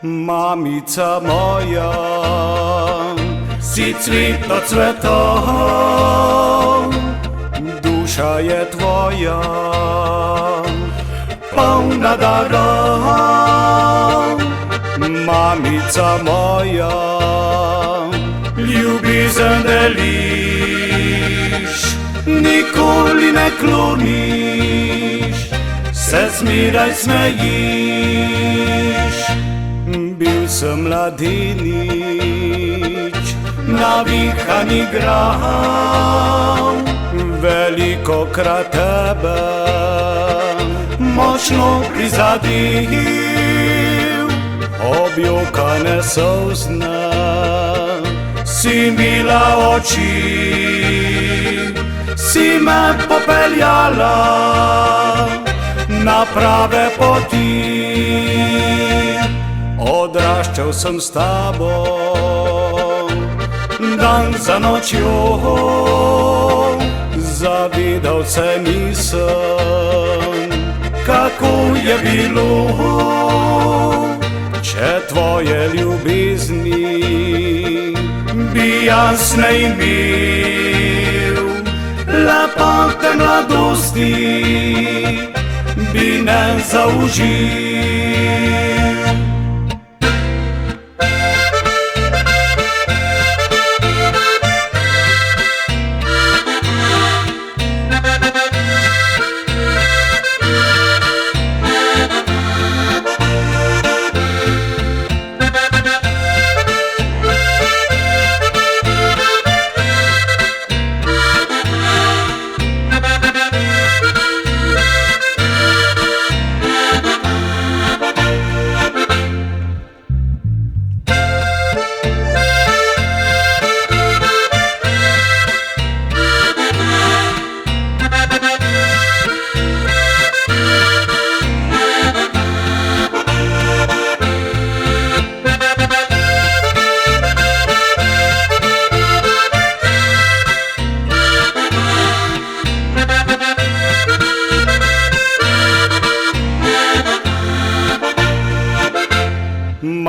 Mamica moja, si cvit od cvetov, duša je tvoja, polna darov. Mamica moja, ljubezen deliš, nikoli ne kloniš, se zmeraj smejiš. Bil sem mladenič, navihan igral, velikokrat tebe močno prizadel. Objokane solzne si mila oči, si me popeljala na prave poti. Odraščal sem s tabo, dan za nočjo, zavedal se nisem, kako je bilo, če tvoje ljubezni bi jaz ne imel. Lepote mladosti bi ne zaužil.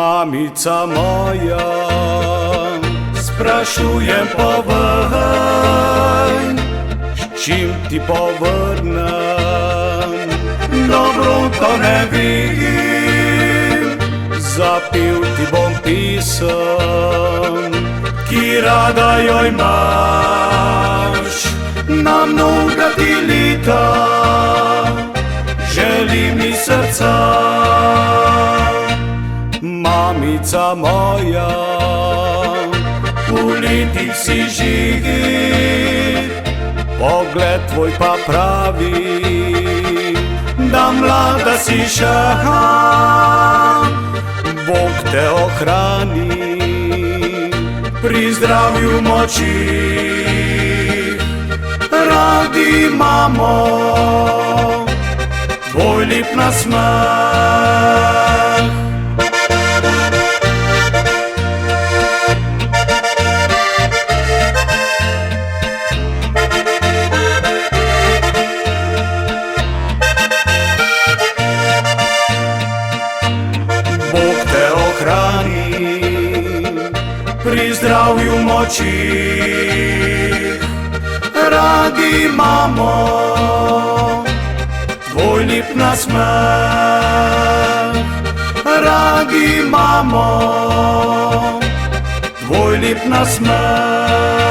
Mamica moja, sprašujem, povej, s čim ti povrnem, dobro to ne vem. Zapil ti bom pisem, ki rada jo imaš, na mnoga ti leta, želi mi srca. Mamica moja, v letih si žig, pogled tvoj pa pravi, da mlada si še. Bog te ohrani pri zdravju moči, radi imamo tvoj lep nasmeh. Pri zdravju moči, radi imamo tvoj lep nasmeh. Radi imamo tvoj lep nasmeh.